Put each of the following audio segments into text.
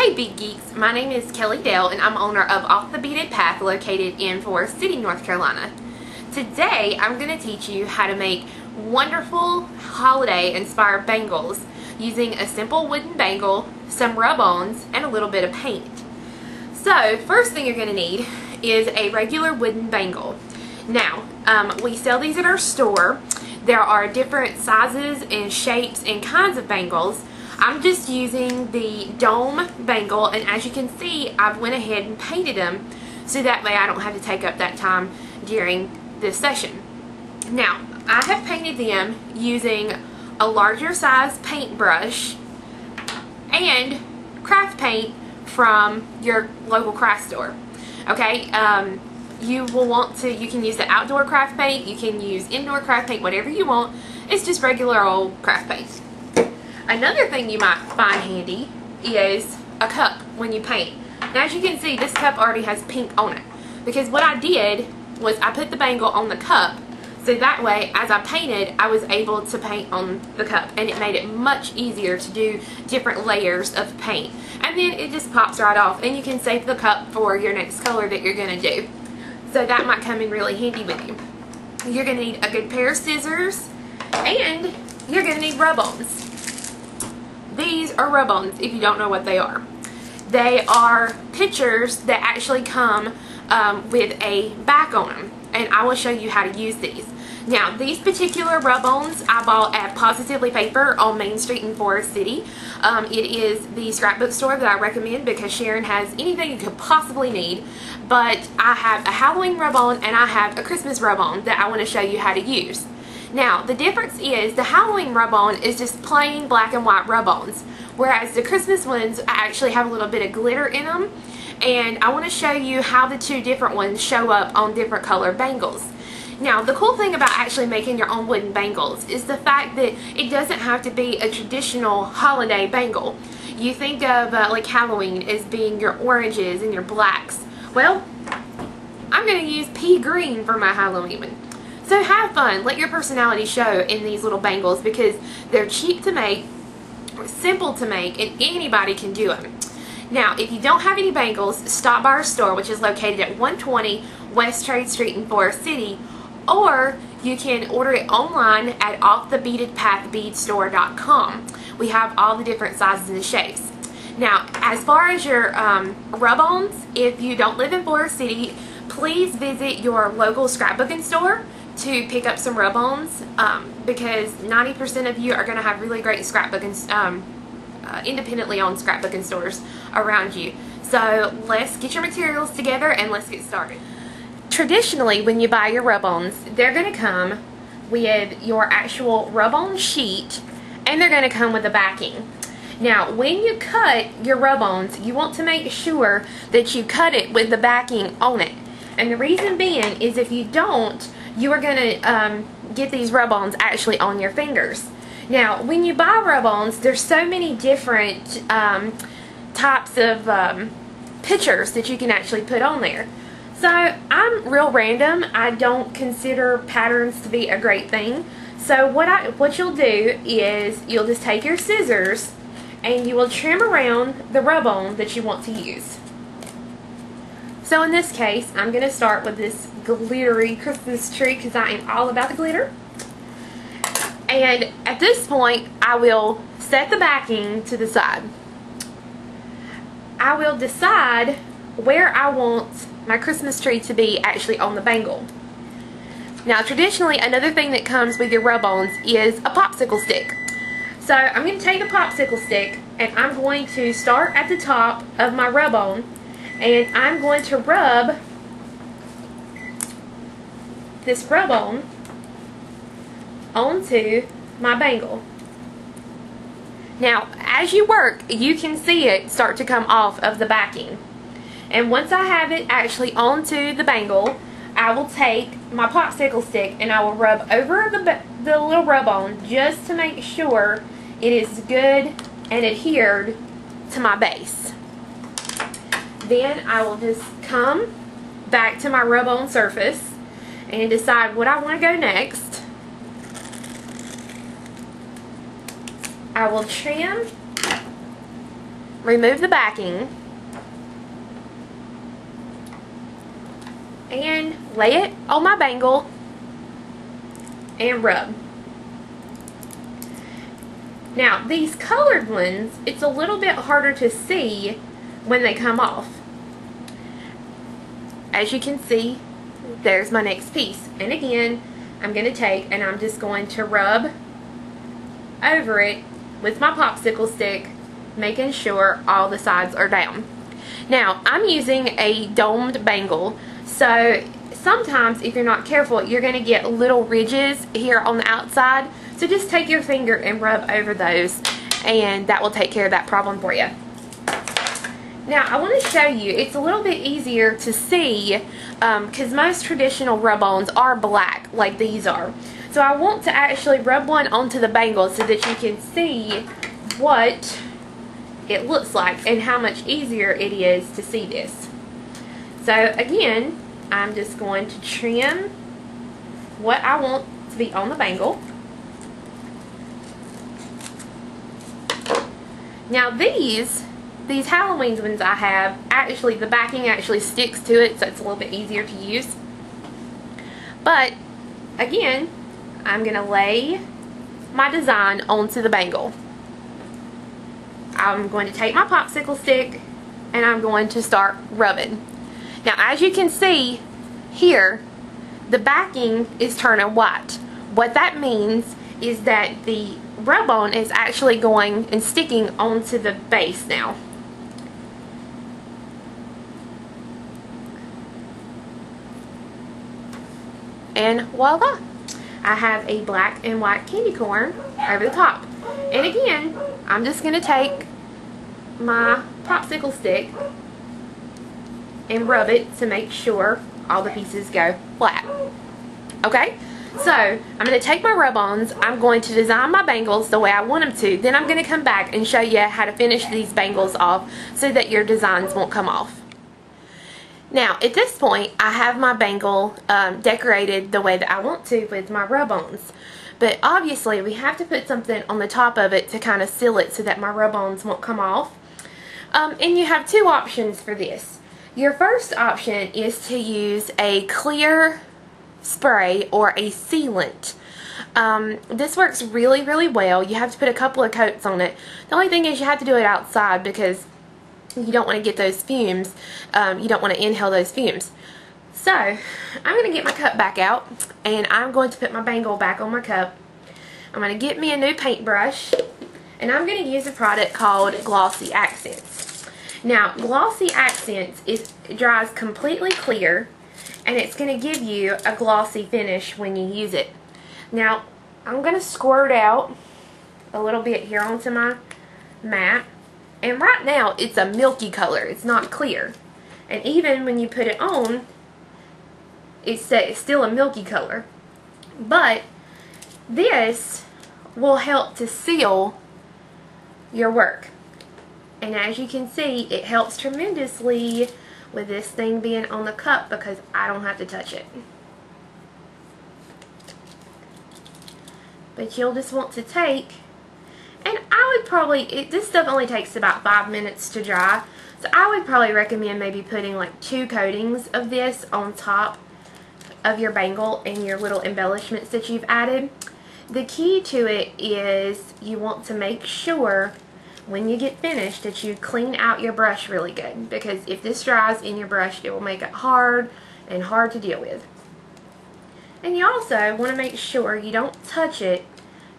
Hey Bead Geeks, my name is Kelly Dale and I'm owner of Off the Beaded Path located in Forest City, North Carolina. Today I'm going to teach you how to make wonderful holiday inspired bangles using a simple wooden bangle, some rub-ons, and a little bit of paint. So first thing you're going to need is a regular wooden bangle. Now we sell these at our store. There are different sizes and shapes and kinds of bangles. I'm just using the dome bangle, and as you can see, I've went ahead and painted them so that way I don't have to take up that time during this session. Now, I have painted them using a larger size paintbrush and craft paint from your local craft store. Okay, you can use the outdoor craft paint, you can use indoor craft paint, whatever you want. It's just regular old craft paint. Another thing you might find handy is a cup when you paint. Now as you can see, this cup already has pink on it, because what I did was I put the bangle on the cup so that way as I painted I was able to paint on the cup, and it made it much easier to do different layers of paint, and then it just pops right off and you can save the cup for your next color that you're going to do. So that might come in really handy with you. You're going to need a good pair of scissors, and you're going to need rub-ons. These are rub-ons if you don't know what they are. They are pictures that actually come with a back on them, and I will show you how to use these. Now these particular rub-ons I bought at Positively Paper on Main Street in Forest City. It is the scrapbook store that I recommend because Sharon has anything you could possibly need, but I have a Halloween rub-on and I have a Christmas rub-on that I want to show you how to use. Now, the difference is the Halloween rub-on is just plain black and white rub-ons, whereas the Christmas ones actually have a little bit of glitter in them, and I want to show you how the two different ones show up on different color bangles. Now, the cool thing about actually making your own wooden bangles is the fact that it doesn't have to be a traditional holiday bangle. You think of like Halloween as being your oranges and your blacks. Well, I'm going to use pea green for my Halloween one. So have fun, let your personality show in these little bangles because they're cheap to make, simple to make, and anybody can do them. Now, if you don't have any bangles, stop by our store, which is located at 120 West Trade Street in Forest City, or you can order it online at offthebeadedpathbeadstore.com. We have all the different sizes and shapes. Now, as far as your rub-ons, if you don't live in Forest City, please visit your local scrapbooking store to pick up some rub-ons because 90% of you are going to have really great scrapbooking, independently owned scrapbooking stores around you. So let's get your materials together and let's get started. Traditionally, when you buy your rub-ons, they're going to come with your actual rub-on sheet, and they're going to come with a backing. Now, when you cut your rub-ons, you want to make sure that you cut it with the backing on it. And the reason being is if you don't, you are going to get these rub-ons actually on your fingers. Now, when you buy rub-ons, there's so many different types of pictures that you can actually put on there. So, I'm real random. I don't consider patterns to be a great thing. So, what you'll do is you'll just take your scissors and you will trim around the rub-on that you want to use. So in this case, I'm going to start with this glittery Christmas tree because I am all about the glitter. And at this point, I will set the backing to the side. I will decide where I want my Christmas tree to be actually on the bangle. Now traditionally, another thing that comes with your rub-ons is a popsicle stick. So I'm going to take a popsicle stick and I'm going to start at the top of my rub-on, and I'm going to rub this rub-on onto my bangle. Now, as you work, you can see it start to come off of the backing. And once I have it actually onto the bangle, I will take my popsicle stick and I will rub over the little rub-on just to make sure it is good and adhered to my base. Then I will just come back to my rub-on surface and decide what I want to go next. I will trim remove the backing and lay it on my bangle and rub. Now these colored ones, it's a little bit harder to see when they come off. As you can see, there's my next piece. And again, I'm going to take and I'm just going to rub over it with my popsicle stick, making sure all the sides are down. Now, I'm using a domed bangle, so sometimes if you're not careful, you're going to get little ridges here on the outside. So just take your finger and rub over those, and that will take care of that problem for you. Now, I want to show you, it's a little bit easier to see because most traditional rub-ons are black, like these are. So I want to actually rub one onto the bangle so that you can see what it looks like and how much easier it is to see this. So again, I'm just going to trim what I want to be on the bangle. Now these Halloween ones I have, actually the backing actually sticks to it, so it's a little bit easier to use. But again, I'm going to lay my design onto the bangle. I'm going to take my popsicle stick and I'm going to start rubbing. Now as you can see here, the backing is turning white. What that means is that the rub-on is actually going and sticking onto the base now. And voila! I have a black and white candy corn over the top. And again, I'm just going to take my popsicle stick and rub it to make sure all the pieces go flat. Okay? So, I'm going to take my rub-ons, I'm going to design my bangles the way I want them to, then I'm going to come back and show you how to finish these bangles off so that your designs won't come off. Now, at this point, I have my bangle decorated the way that I want to with my rub-ons. But obviously, we have to put something on the top of it to kind of seal it so that my rub-ons won't come off. And you have two options for this. Your first option is to use a clear spray or a sealant. This works really, really well. You have to put a couple of coats on it. The only thing is you have to do it outside because you don't want to get those fumes. You don't want to inhale those fumes. So, I'm going to get my cup back out and I'm going to put my bangle back on my cup. I'm going to get me a new paintbrush and I'm going to use a product called Glossy Accents. Now, Glossy Accents dries completely clear and it's going to give you a glossy finish when you use it. Now, I'm going to squirt out a little bit here onto my mat. And right now, it's a milky color. It's not clear. And even when you put it on, it's still a milky color. But this will help to seal your work. And as you can see, it helps tremendously with this thing being on the cup because I don't have to touch it. But you'll just want to take, and I would probably, this stuff only takes about 5 minutes to dry, so I would probably recommend maybe putting like 2 coatings of this on top of your bangle and your little embellishments that you've added. The key to it is you want to make sure when you get finished that you clean out your brush really good, because if this dries in your brush, it will make it hard and hard to deal with. And you also want to make sure you don't touch it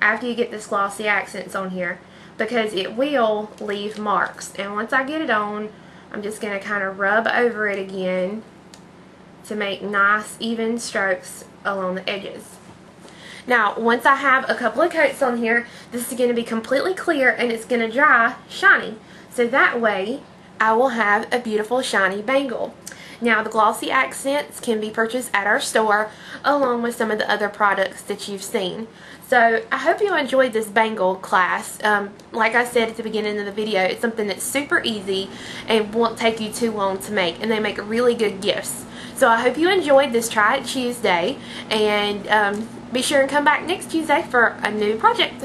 after you get this Glossy Accents on here, because it will leave marks. And once I get it on, I'm just going to kind of rub over it again to make nice even strokes along the edges. Now, once I have a couple of coats on here, this is going to be completely clear and it's going to dry shiny. So that way, I will have a beautiful shiny bangle. Now, the Glossy Accents can be purchased at our store along with some of the other products that you've seen. So, I hope you enjoyed this bangle class. Like I said at the beginning of the video, it's something that's super easy and won't take you too long to make. And they make really good gifts. So, I hope you enjoyed this Try It Tuesday. And be sure and come back next Tuesday for a new project.